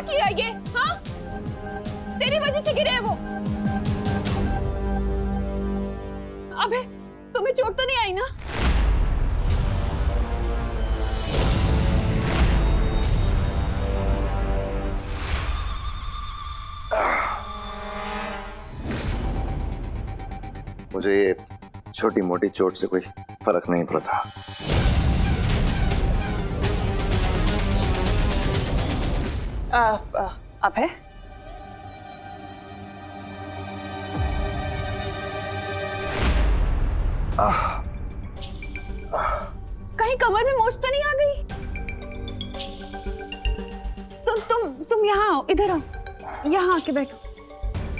किया ये? हाँ, तेरी वजह से गिरे हैं वो। अबे तुम्हें चोट तो नहीं आई ना? मुझे ये छोटी मोटी चोट से कोई फर्क नहीं पड़ता। अभय, कहीं कमर में मोच तो नहीं आ गई? तुम यहाँ आओ, इधर आओ, यहाँ आके बैठो,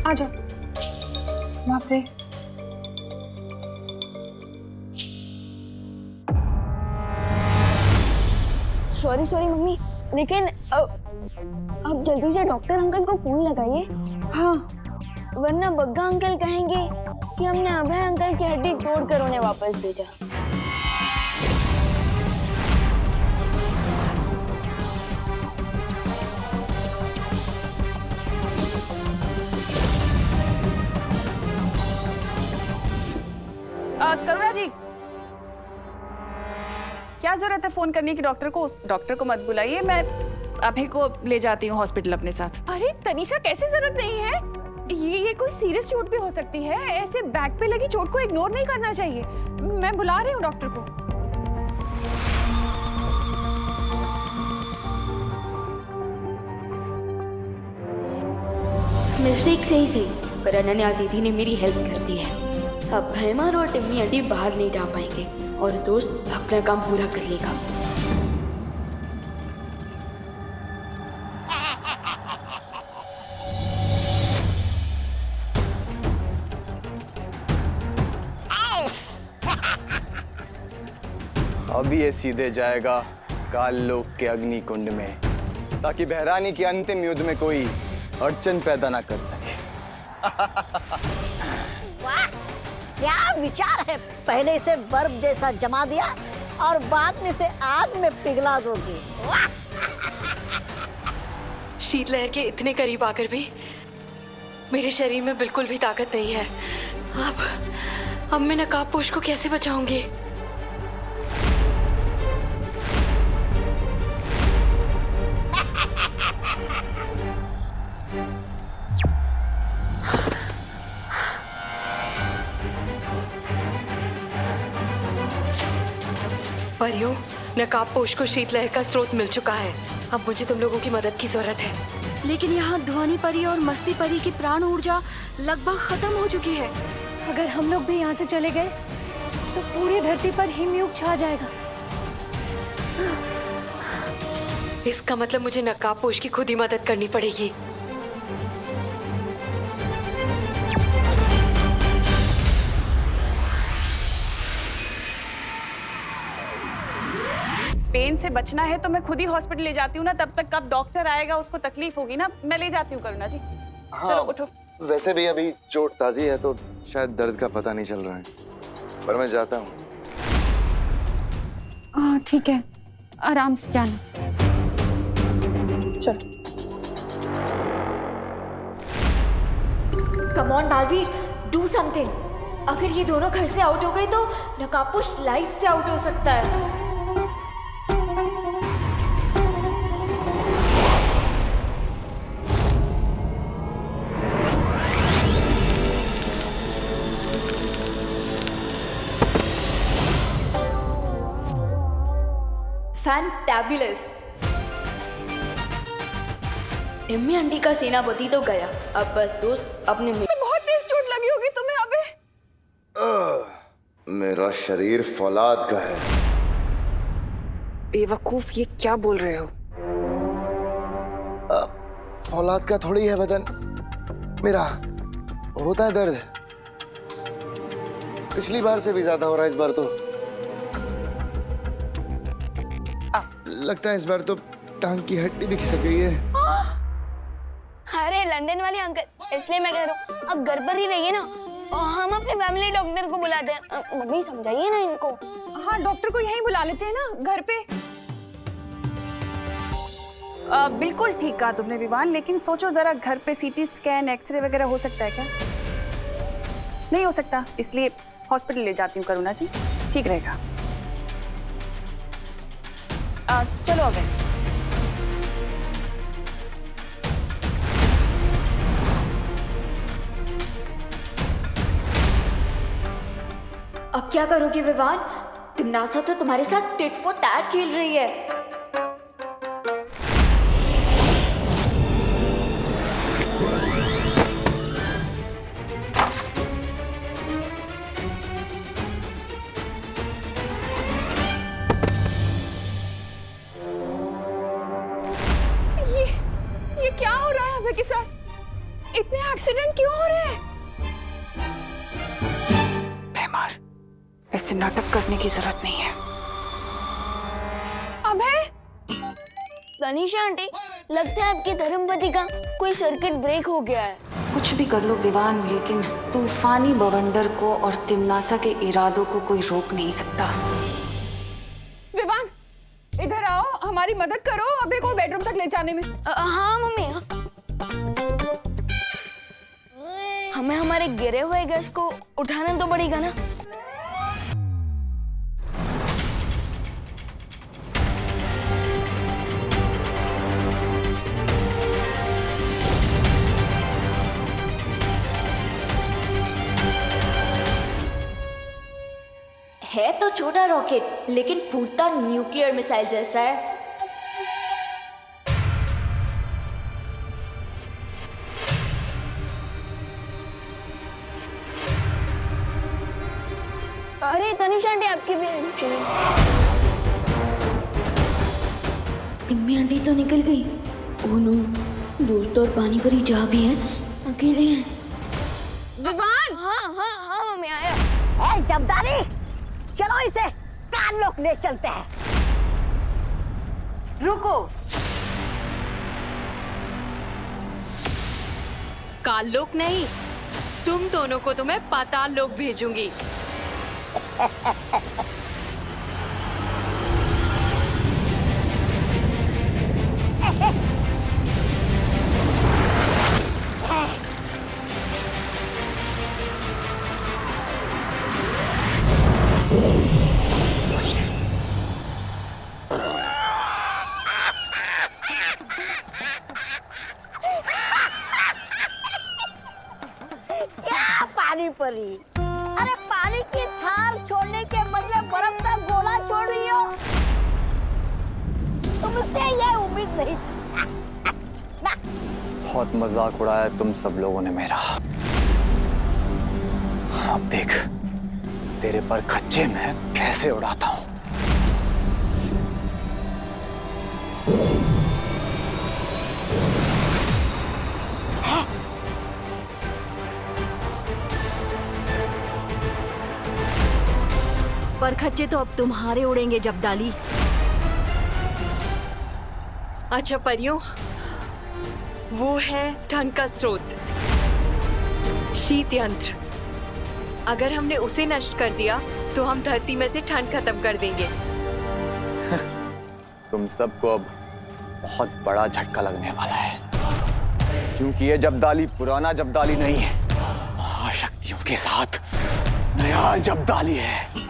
आ जाओ। बाप रे, सॉरी मम्मी, लेकिन अब जल्दी से डॉक्टर अंकल को फोन लगाइए। हाँ, वरना बग्गा अंकल कहेंगे कि हमने अभय अंकल की हड्डी तोड़कर उन्हें वापस भेजा। करुणा जी, क्या जरूरत है फोन करने की डॉक्टर को? डॉक्टर को मत बुलाइए, मैं अभय को ले जाती हूँ हॉस्पिटल अपने साथ। अरे तनीषा, कैसे जरूरत नहीं है? ये कोई सीरियस चोट भी हो सकती है। ऐसे बैक पे लगी चोट को इग्नोर नहीं करना चाहिए। मैं बुला रही हूँ डॉक्टर को। मिस्टेक से ही सही, पर अनन्या दीदी ने मेरी हेल्प कर दी है। अब हेमर और टिम्मी आंटी बाहर नहीं जा पाएंगे और दोस्त अपना काम पूरा कर लेगा। अब ये सीधे जाएगा काल लोक के अग्नि कुंड में, ताकि बहरानी के अंतिम युद्ध में कोई अड़चन पैदा ना कर सके। वाह, क्या विचार है! पहले इसे बर्फ जैसा जमा दिया और बाद में इसे आग में पिघला दोगे। शीतलहर के इतने करीब आकर भी मेरे शरीर में बिल्कुल भी ताकत नहीं है। अब मैं नकाबपोश को कैसे बचाऊंगी? परियों, नकाबपोश को शीतलहर का स्रोत मिल चुका है। अब मुझे तुम लोगों की मदद की जरूरत है। लेकिन यहाँ ध्वनि परी और मस्ती परी की प्राण ऊर्जा लगभग खत्म हो चुकी है। अगर हम लोग भी यहाँ से चले गए तो पूरी धरती पर हिमयुग छा जाएगा। इसका मतलब मुझे नकाबपोश की खुद ही मदद करनी पड़ेगी। पेन से बचना है तो मैं खुद ही हॉस्पिटल ले जाती हूँ ना, तब तक कब डॉक्टर आएगा उसको तकलीफ होगी ना। मैं ले जाती हूँ करुणा जी। हाँ, चलो उठो। वैसे भी अभी चोट ताजी है तो शायद दर्द का पता नहीं चल रहा है, पर मैं जाता हूँ। हाँ ठीक है, आराम से जाना। चलो। Come on Baalveer, do something. अगर ये दोनों घर से आउट हो गए तो नकाबपोश लाइफ से आउट हो सकता है। फैंटाबुलस। टिम्मी आंटी का सेनापति तो गया, अब बस दोस्त अपने में। बहुत तेज चोट लगी होगी तुम्हें अबे। मेरा शरीर फौलाद का है। बेवकूफ, ये क्या बोल रहे हो? फौलाद का थोड़ी है बदन मेरा, होता है दर्द। पिछली बार से भी ज्यादा हो रहा है इस बार तो। लगता है इस बार तो टांग की हड्डी भी खिसक गई है। अरे लंदन वाले अंकल, इसलिए मैं कह रहा हूँ अब घर पर ही रहिए ना, और हम अपने फैमिली डॉक्टर को बुलाते हैं। मम्मी समझाइए ना इनको। हाँ, डॉक्टर को यहीं बुला लेते हैं ना, घर पे। बिल्कुल ठीक कहा तुमने विवान, लेकिन सोचो जरा घर पे सीटी स्कैन एक्सरे वगैरह हो सकता है क्या? नहीं हो सकता, इसलिए हॉस्पिटल ले जाती हूँ करुणा जी, ठीक रहेगा। चलो अबे। अब क्या करोगे विवान? तिमनासा तो तुम्हारे साथ टिट फॉर टैट खेल रही है। ये क्या हो रहा है अबे के साथ? इतने एक्सीडेंट क्यों हो रहे हैं? बेमार, ऐसे नाटक करने की जरूरत नहीं है। अबे तनीषा आंटी, लगता है आपके धर्मपति का कोई सर्किट ब्रेक हो गया है। कुछ भी कर लो विवान, लेकिन तूफानी बवंडर को और तिमनासा के इरादों को कोई रोक नहीं सकता। विवान इधर आओ, हमारी मदद करो अबे को बेडरूम तक ले जाने में। हाँ मम्मी, हमें हमारे गिरे हुए गैस को उठाना तो पड़ेगा ना। है तो छोटा रॉकेट, लेकिन फूटता न्यूक्लियर मिसाइल जैसा है। अरे तनीषा आंटी, आपकी भी हेल्प चाहिए। टिम्मी आंटी तो निकल गई। ओह नो, दोस्त और पानी परी जा भी हैं, अकेले हैं। विवान! हाँ मम्मी आया। ए जबदारी, चलो इसे कान लोग ले चलते हैं। रुको, काल लोक नहीं, तुम दोनों को तो मैं पाताल लोक भेजूंगी। क्या पानी परी, अरे पानी की थार छोड़ने के बदले बर्फ का गोला छोड़ रही हो। तुमसे ये उम्मीद नहीं। बहुत मजाक उड़ाया तुम सब लोगों ने मेरा। अब देख तेरे पर खच्चे में कैसे उड़ाता हूं। पर खच्चे तो अब तुम्हारे उड़ेंगे जबदाली। अच्छा परियों, वो है ठंड का स्रोत, शीत यंत्र। अगर हमने उसे नष्ट कर दिया तो हम धरती में से ठंड खत्म कर देंगे। तुम सबको अब बहुत बड़ा झटका लगने वाला है, क्योंकि ये जबदाली पुराना जबदाली नहीं है, महाशक्तियों के साथ नया जबदाली है।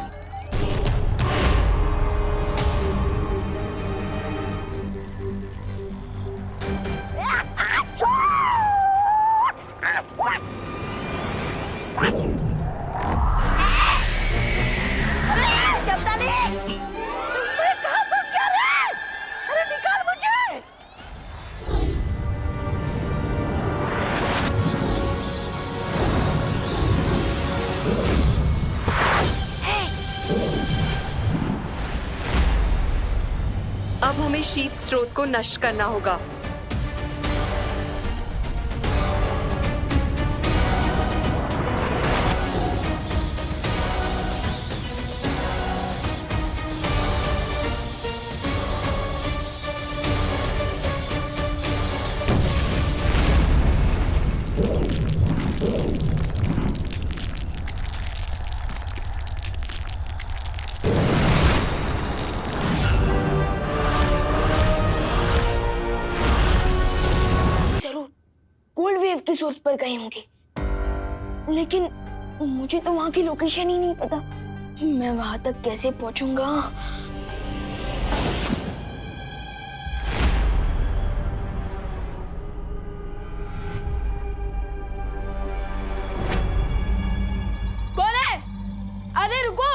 अब हमें शीत स्रोत को नष्ट करना होगा। सोर्स पर गई होंगी, लेकिन मुझे तो वहां की लोकेशन ही नहीं पता। मैं वहां तक कैसे पहुंचूंगा? कौन है? अरे रुको!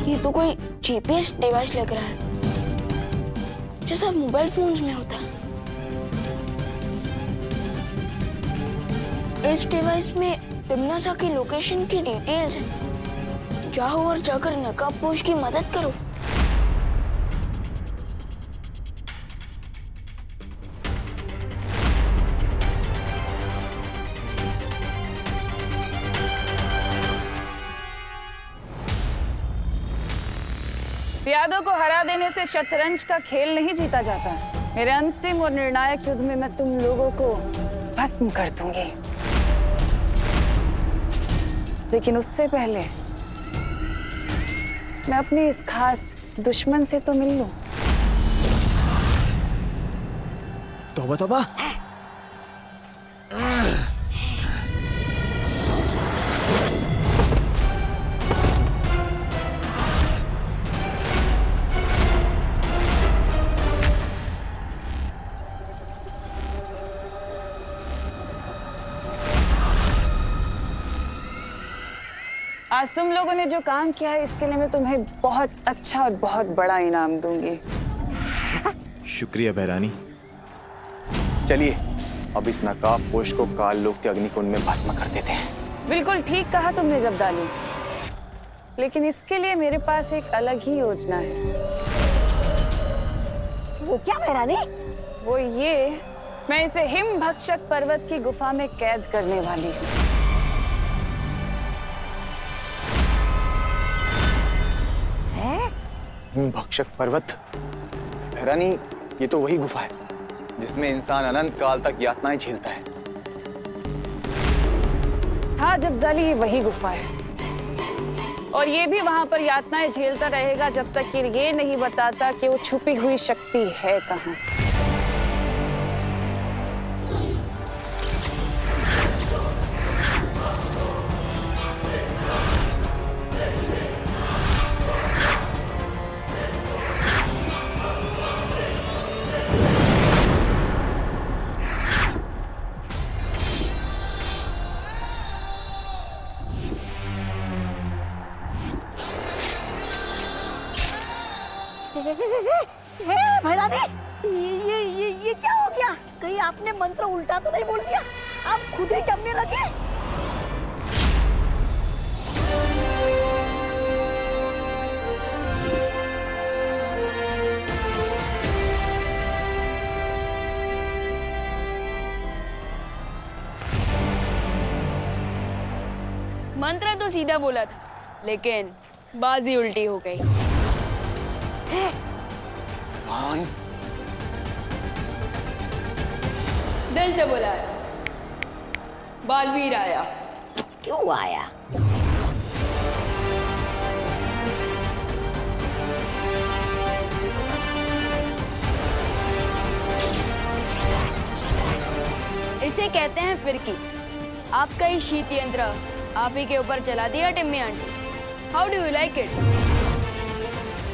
ये तो कोई जीपीएस डिवाइस लग रहा है, जैसा मोबाइल फोन्स में होता है। इस डिवाइस में तिम्नासा की लोकेशन की डिटेल्स हैं। जाओ और जाकर नकाबपोश की मदद करो। यादों को हरा देने से शतरंज का खेल नहीं जीता जाता। मेरे अंतिम और निर्णायक युद्ध में मैं तुम लोगों को भस्म कर दूंगी, लेकिन उससे पहले मैं अपने इस खास दुश्मन से तो मिल लूं। तौबा तौबा। आज तुम लोगों ने जो काम किया है इसके लिए मैं तुम्हें बहुत अच्छा और बहुत बड़ा इनाम दूंगी। शुक्रिया बहरानी। चलिए अब इस नकाबपोश को काल लोक के अग्निकुंड में भस्म कर देते हैं। बिल्कुल ठीक कहा तुमने जब्दाली, लेकिन इसके लिए मेरे पास एक अलग ही योजना है। वो क्या बहरानी? वो ये, मैं इसे हिम भक्षक पर्वत की गुफा में कैद करने वाली हूँ। भक्षक पर्वत? बहरानी, ये तो वही गुफा है जिसमें इंसान अनंत काल तक यातनाएं झेलता है। हाँ जब्दाली, ये वही गुफा है और ये भी वहां पर यातनाएं झेलता रहेगा जब तक ये नहीं बताता कि वो छुपी हुई शक्ति है कहाँ। भैरानी, ये क्या हो गया? कहीं आपने मंत्र उल्टा तो नहीं बोल दिया? आप खुद ही जमने लगे। मंत्र तो सीधा बोला था, लेकिन बाजी उल्टी हो गई। दिल से बोला है, बालवीर आया। क्यों आया? इसे कहते हैं फिरकी। आपका ही शीत यंत्र आप ही के ऊपर चला दिया Timmy aunty. How do you like it?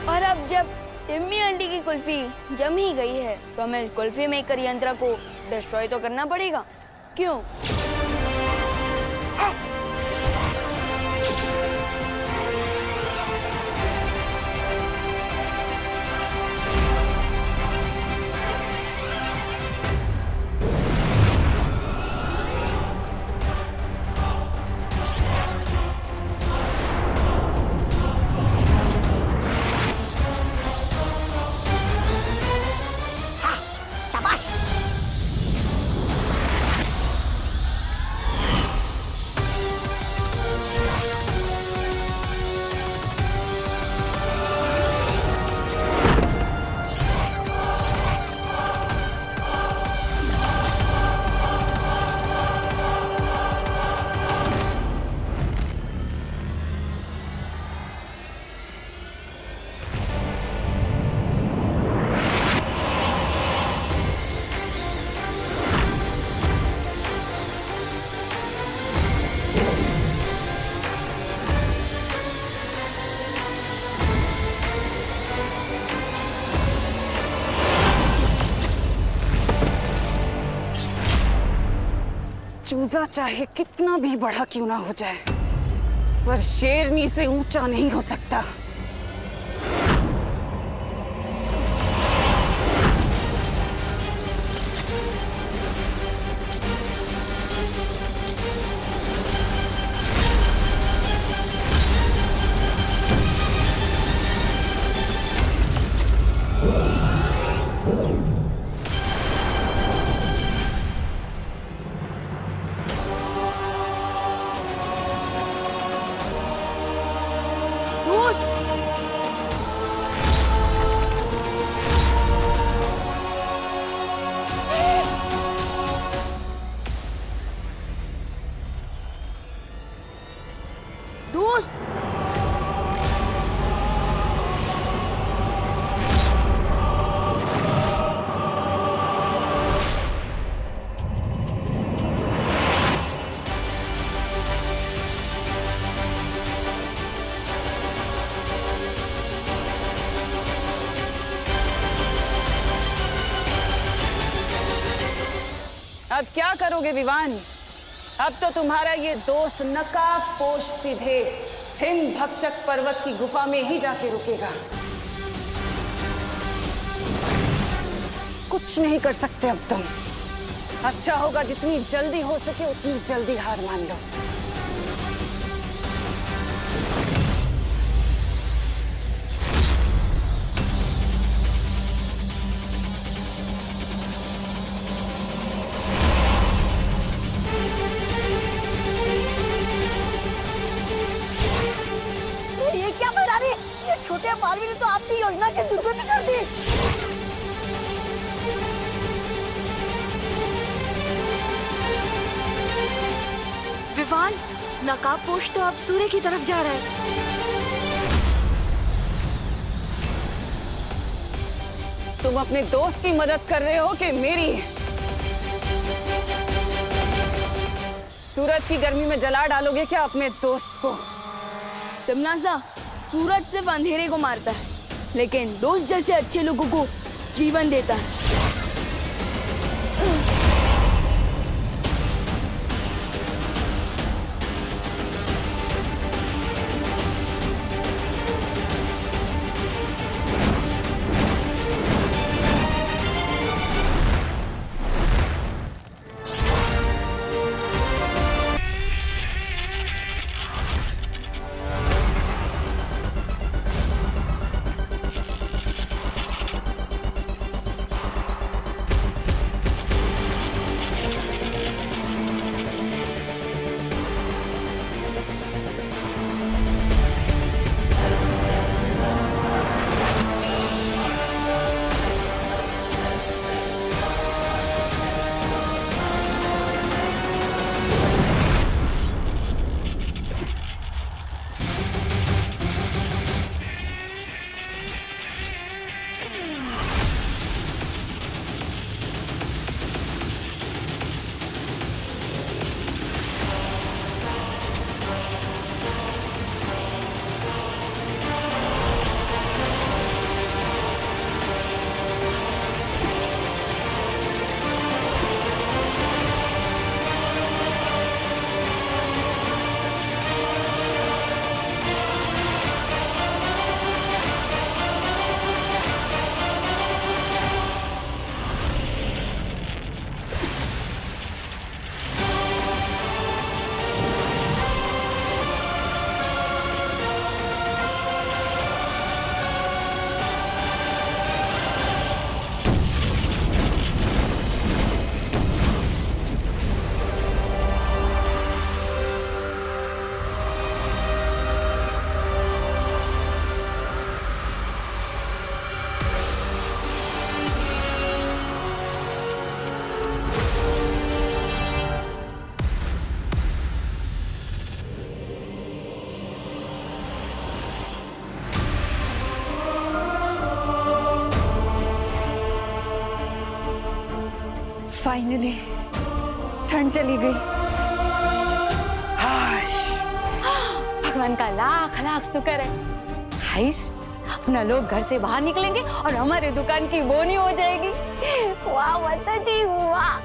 और अब जब टिम्मी आंटी की कुल्फी जम ही गई है तो हमें इस कुल्फी मेकर यंत्र को डिस्ट्रॉय तो करना पड़ेगा। क्यों? चूजा चाहे कितना भी बड़ा क्यों ना हो जाए, पर शेरनी से ऊंचा नहीं हो सकता। दोस्त अब क्या करोगे विवान? अब तो तुम्हारा ये दोस्त नकाब पोश सीधे हिंद भक्षक पर्वत की गुफा में ही जाके रुकेगा। कुछ नहीं कर सकते अब तुम। अच्छा होगा जितनी जल्दी हो सके उतनी जल्दी हार मान लो। ये क्या बना रही? ये छोटे मालवी ने तो आपकी योजना की दुर्गति कर दी। विवान, नकाबपोश तो अब सूर्य की तरफ जा रहा है। तुम अपने दोस्त की मदद कर रहे हो कि मेरी? सूरज की गर्मी में जला डालोगे क्या अपने दोस्त को? तिमनासा, सूरज सिर्फ अंधेरे को मारता है, लेकिन दोस्त जैसे अच्छे लोगों को जीवन देता है। फाइनली ठंड चली गई। भगवान का लाख लाख शुक्र है। हाइस, अपना लोग घर से बाहर निकलेंगे और हमारे दुकान की बोनी हो जाएगी। वाह माता जी वाह।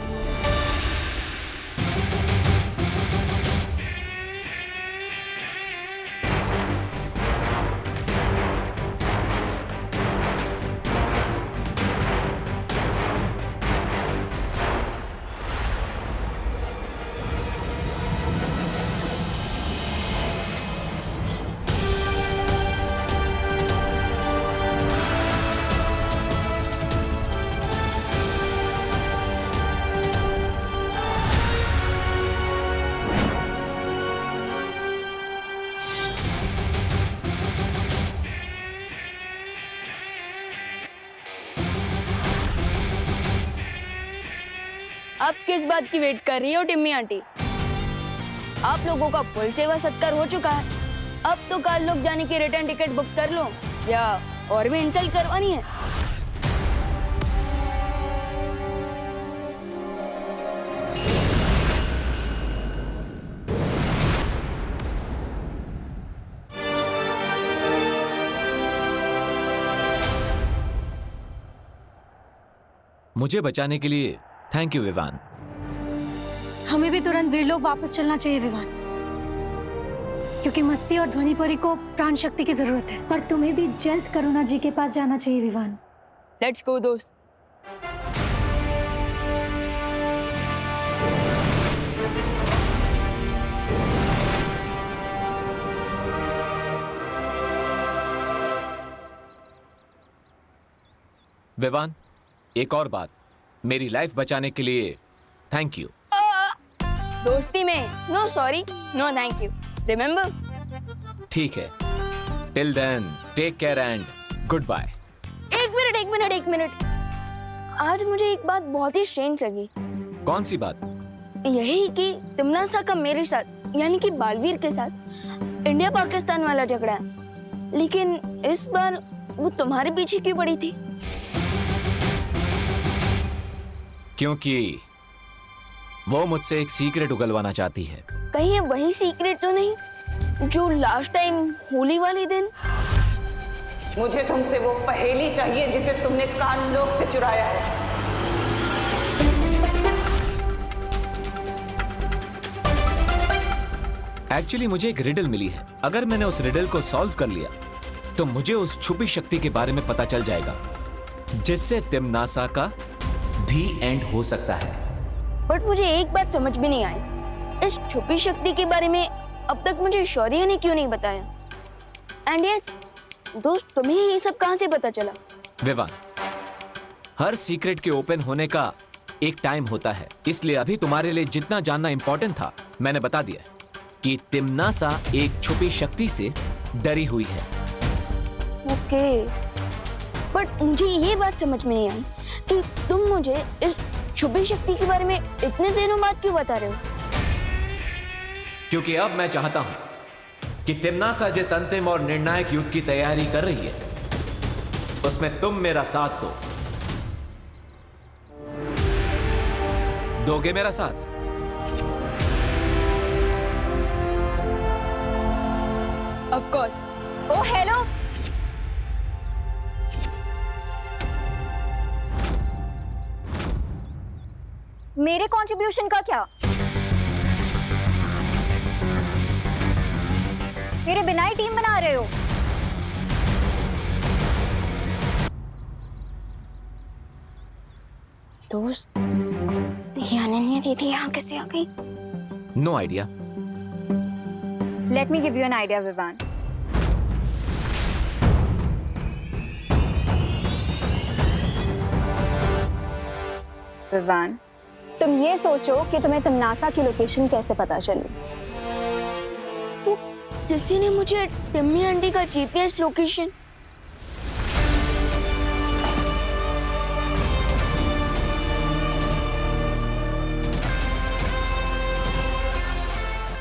अब किस बात की वेट कर रही हो टिम्मी आंटी? आप लोगों का फुल सेवा सत्कार हो चुका है। अब तो कल लोग जाने की रिटर्न टिकट बुक कर लो, या और भी इंसल्ट करवानी है? मुझे बचाने के लिए थैंक यू विवान। हमें भी तुरंत वीरलोक वापस चलना चाहिए विवान, क्योंकि मस्ती और ध्वनिपुरी को प्राण शक्ति की जरूरत है। पर तुम्हें भी जल्द करुणा जी के पास जाना चाहिए विवान। लेट्स गो दोस्त। विवान, एक और बात, मेरी लाइफ बचाने के लिए थैंक यू। दोस्ती में no sorry no thank you, remember? ठीक है, till then take care and good bye. एक मिनट। आज मुझे एक बात बहुत ही स्ट्रेंज लगी। कौन सी बात? यही कि तिमनासा का मेरे साथ यानी कि बालवीर के साथ इंडिया पाकिस्तान वाला झगड़ा है, लेकिन इस बार वो तुम्हारे पीछे क्यों पड़ी थी? क्योंकि वो मुझसे एक सीक्रेट उगलवाना चाहती है। कहीं ये वही सीक्रेट तो नहीं जो लास्ट टाइम होली वाले दिन? मुझे तुमसे वो पहेली चाहिए जिसे तुमने कानलोक से चुराया है। एक्चुअली मुझे एक रिडल मिली है। अगर मैंने उस रिडल को सॉल्व कर लिया तो मुझे उस छुपी शक्ति के बारे में पता चल जाएगा, जिससे तिमनासा का दी एंड हो सकता है। बट मुझे एक बात समझ में नहीं आई, इस छुपी शक्ति के बारे में अब तक मुझे शौर्य ने क्यों नहीं बताया? एंड यस दोस्त, तुम्हें ये सब कहां से पता चला? विवान, हर सीक्रेट के ओपन होने का एक टाइम होता है, इसलिए अभी तुम्हारे लिए जितना जानना इंपॉर्टेंट था मैंने बता दिया कि तिमनासा एक छुपी शक्ति से डरी हुई है। ओके, बट मुझे ये बात समझ में नहीं आई कि तुम मुझे इस छुपी शक्ति के बारे में इतने दिनों बाद क्यों बता रहे हो? क्योंकि अब मैं चाहता हूं कि तिमनासा जिस अंतिम और निर्णायक युद्ध की तैयारी कर रही है उसमें तुम मेरा साथ दो। दोगे मेरा साथ? Of course. ओह हेलो, मेरे कंट्रीब्यूशन का क्या? मेरे बिना ही टीम बना रहे हो? दोस्त, ये अनन्या दीदी यहाँ कैसे आ गई? No idea. Let me give you an idea Vivaan. Vivaan, तुम ये सोचो कि तुम्हें तिमनासा की लोकेशन कैसे पता चली? किसी ने मुझे टिम्मी आंटी का जीपीएस लोकेशन।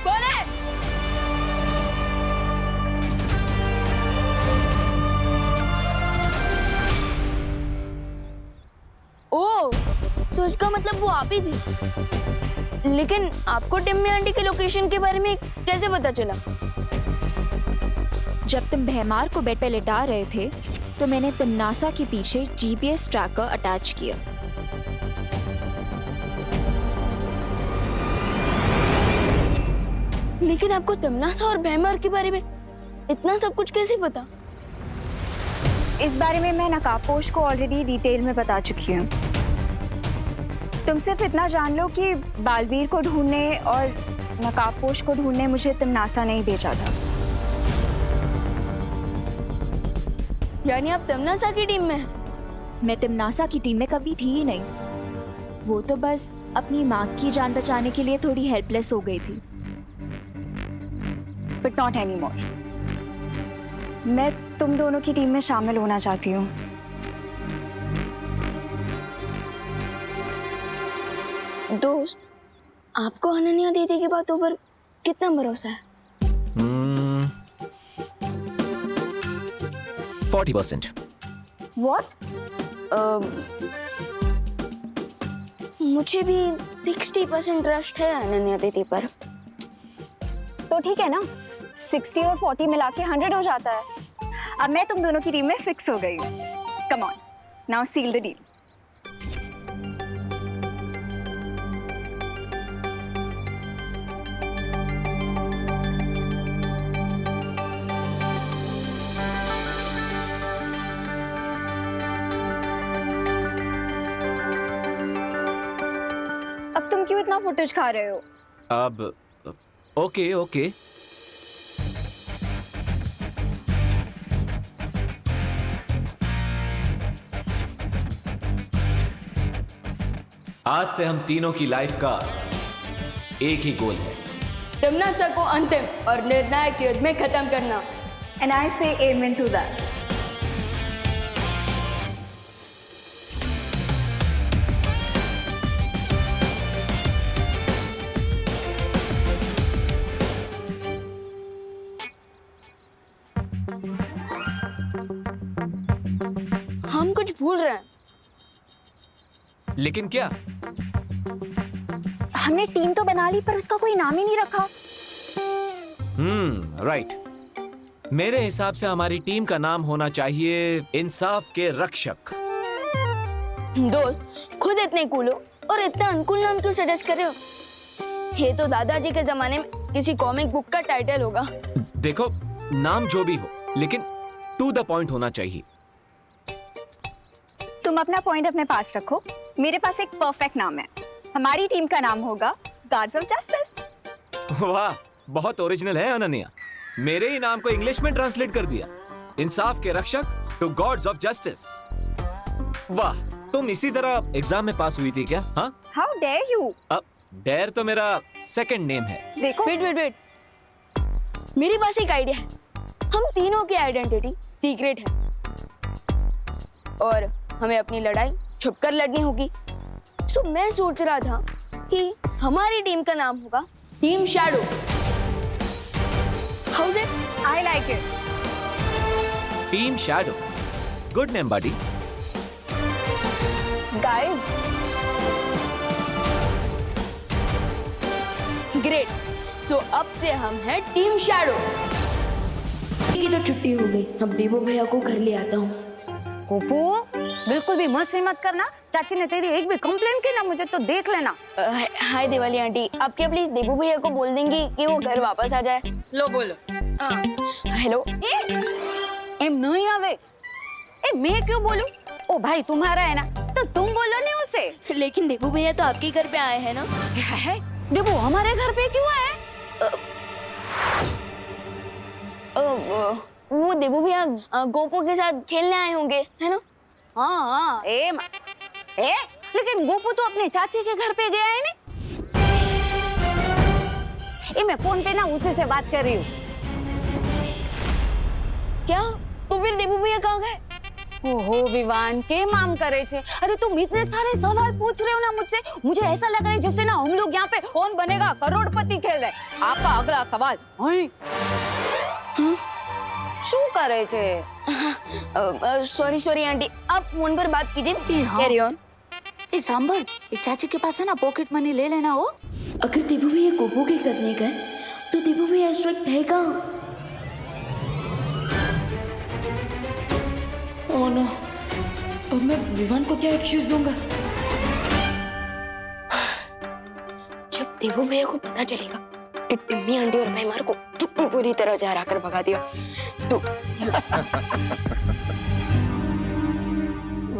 कौन है? ओ, तो इसका मतलब वो आप ही थी। लेकिन आपको टिम्मी आंटी की लोकेशन के बारे में कैसे पता चला? जब तुम भैमार को बेड पे लेटा रहे थे तो मैंने तिमनासा के पीछे जीपीएस ट्रैकर अटैच किया। लेकिन आपको तिमनासा और भैमार के बारे में इतना सब कुछ कैसे पता? इस बारे में मैं नकाबपोश को ऑलरेडी डिटेल में बता चुकी हूँ। तुम सिर्फ इतना जान लो कि बालवीर को ढूंढने और नकाबपोश को ढूंढने मुझे तिमनासा नहीं भेजा था। यानी आप तिमनासा की टीम में हैं? मैं तिमनासा की टीम में कभी थी ही नहीं। वो तो बस अपनी माँ की जान बचाने के लिए थोड़ी हेल्पलेस हो गई थी। But not any more. मैं तुम दोनों की टीम में शामिल होना चाहती हूँ। दोस्त, आपको अनन्या दीदी की बातों पर कितना भरोसा है? 40%। व्हाट? मुझे भी 60% ट्रस्ट है अनन्या दीदी पर। तो ठीक है ना, 60 और 40 मिला के 100 हो जाता है। अब मैं तुम दोनों की टीम में फिक्स हो गई हूँ। Come on, now seal the deal. अब तुम क्यों इतना फुटेज खा रहे हो? अब ओके ओके, आज से हम तीनों की लाइफ का एक ही गोल है, टिम्नासा को अंतिम और निर्णायक युद्ध में खत्म करना। And I say amen to that. हम कुछ भूल रहे हैं। लेकिन क्या? हमने टीम तो बना ली पर उसका कोई नाम ही नहीं रखा। राइट। मेरे हिसाब से हमारी टीम का नाम होना चाहिए इंसाफ के रक्षक। दोस्त, खुद इतने कूल हो और इतना अनकूल नाम क्यों सजेस्ट कर रहे हो? ये तो दादाजी के जमाने में किसी कॉमिक बुक का टाइटल होगा। देखो, नाम जो भी हो, लेकिन टू द पॉइंट होना चाहिए। तुम अपना पॉइंट अपने पास रखो। मेरे पास एक परफेक्ट नाम है। हमारी टीम का नाम होगा गार्ड्स ऑफ जस्टिस। वाह, बहुत ओरिजिनल है अनन्या। मेरे ही नाम को इंग्लिश में ट्रांसलेट कर दिया, इंसाफ के रक्षक टू गॉड्स ऑफ जस्टिस। वाह, तुम इसी तरह एग्जाम में पास हुई थी क्या? हाँ, हाउ डेयर यू। अब डेयर तो मेरा सेकंड नेम है। देखो, वेट, मेरे पास एक आइडिया है। हम तीनों की आइडेंटिटी सीक्रेट है और हमें अपनी लड़ाई छुपकर लड़नी होगी। सो मैं सोच रहा था कि हमारी टीम का नाम होगा team shadow. How's it? I like it. Team shadow, good name buddy. Guys, great. So अब से हम हैं टीम शैडो। की तो छुट्टी हो गई, अब देवो भैया को घर ले आता हूँ। गोपू, बिल्कुल भी मस्ती मत करना। चाची ने तेरी एक भी कंप्लेंट की ना, मुझे तो देख लेना। हाय दिवाली आंटी, आप क्या प्लीज देवो भैया को बोल देंगी कि वो घर वापस आ जाए? लो बोलो। हेलो। एम नहीं आवे। ए, मैं क्यों बोलूं? ओ भाई तुम्हारा है ना, तो तुम बोलो नहीं उसे। लेकिन देवो भैया तो आपके घर पे आए हैं ना? है? देवो हमारे घर पे क्यों आए? वो देवो भैया गोपू के साथ खेलने आए होंगे, है ना? हाँ, लेकिन गोपू तो अपने चाची के घर पे गया है नहीं। मैं फोन पे ना उसी से बात कर रही हूँ। क्या? तो फिर देवो भैया कहाँ गए? ओहो विवान, के माम करे छे? अरे तुम इतने सारे सवाल पूछ रहे हो ना मुझसे, मुझे ऐसा लग रहा है जैसे ना हम लोग यहाँ पे कौन बनेगा करोड़पति खेल रहे। आपका अगला सवाल। शू करे छे? सॉरी आंटी, आप फोन पर बात कीजिए। Carry on. ए सांभर, ए चाची के पास है ना पॉकेट मनी ले लेना हो। अगर देवो भैया गोपू के करने गए तो देवो भैया इस वक्त है कहाँ? ओह नो, अब मैं विवान को क्या एक्सक्यूज दूंगा? जब देवो भैया को पता चलेगा कि टिम्मी आंटी और भैमार को पूरी तरह से हरा कर भगा दिया तो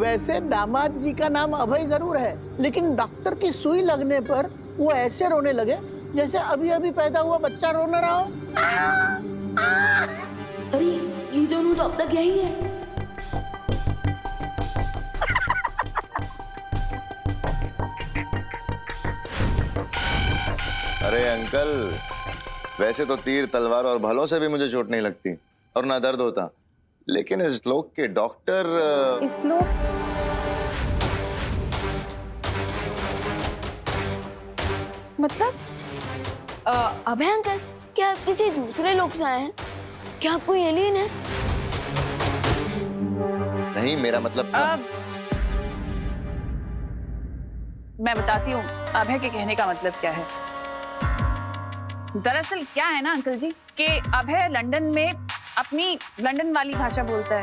वैसे दामाद जी का नाम अभय जरूर है, लेकिन डॉक्टर की सुई लगने पर वो ऐसे रोने लगे जैसे अभी अभी पैदा हुआ बच्चा रो न रहा हो। अरे ये दोनों तो अब तक यही है। अरे अंकल, वैसे तो तीर तलवार और भलों से भी मुझे चोट नहीं लगती और ना दर्द होता, लेकिन इस लोग के डॉक्टर। इस लोग मतलब? अभय अंकल, क्या आप किसी दूसरे लोग से आए हैं? क्या आप कोई एलियन है? नहीं, मेरा मतलब था। मैं बताती हूँ अभय के कहने का मतलब क्या है। दरअसल क्या है ना अंकल जी कि अभय लंदन में अपनी लंदन वाली भाषा बोलता है,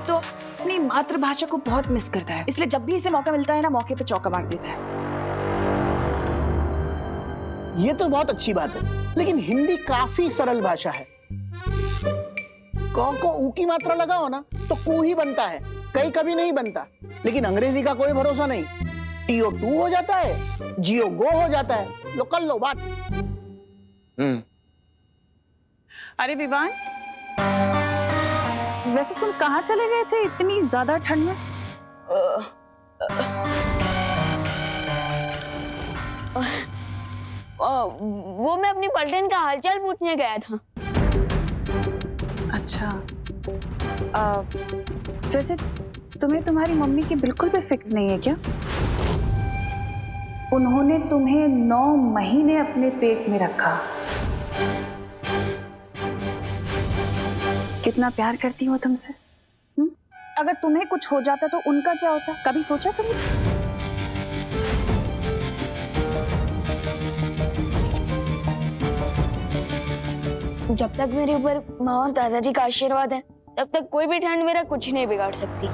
तो अपनी मातृभाषा को बहुत मिस करता है। इसलिए जब भी इसे मौका मिलता है ना, मौके पे चौका मार देता है। ये तो बहुत अच्छी बात है, लेकिन हिंदी काफी सरल भाषा है। क को ऊ की मात्रा लगाओ ना तो कू ही बनता है, कई कभी नहीं बनता। लेकिन अंग्रेजी का कोई भरोसा नहीं, टीओ टू हो जाता है, जियो गो हो जाता है। लो कर लो बात। अरे विवान, वैसे तुम कहाँ चले गए थे इतनी ज्यादा ठंड में? वो मैं अपनी पलटन का हालचाल पूछने गया था। अच्छा, वैसे तुम्हें तुम्हारी मम्मी की बिल्कुल भी फिक्र नहीं है क्या? उन्होंने तुम्हें 9 महीने अपने पेट में रखा। कितना प्यार करती हो तुमसे। अगर तुम्हें कुछ हो जाता तो उनका क्या होता, कभी सोचा तुमने? जब तक मेरे ऊपर माँ और दादाजी का आशीर्वाद है, तब तक कोई भी ठंड मेरा कुछ नहीं बिगाड़ सकती।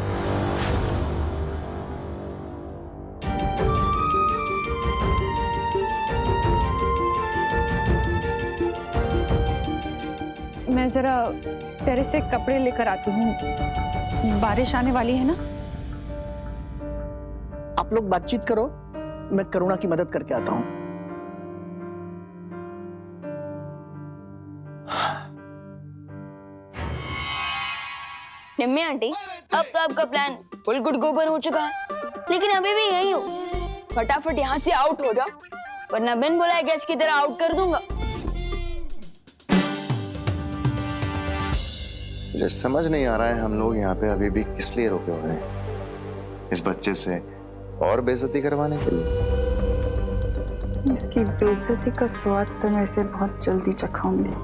मैं जरा टेरेस से कपड़े लेकर आती हूँ, बारिश आने वाली है ना। आप लोग बातचीत करो, मैं करुणा की मदद करके आता हूँ। निम्मी आंटी, अब तो आपका प्लान फुल गुड गोबर हो चुका है, लेकिन अभी भी यही हो। फटाफट यहाँ से आउट हो जाओ, वरना बिन बुलाए गेस्ट की तरह आउट कर दूंगा। मुझे समझ नहीं आ रहा है हम लोग यहाँ पे अभी भी किस लिए रुके हुए हैं। इस बच्चे से और बेइज्जती करवाने के लिए? इसकी बेइज्जती का स्वाद तो मैं इसे बहुत जल्दी चखाऊंगी।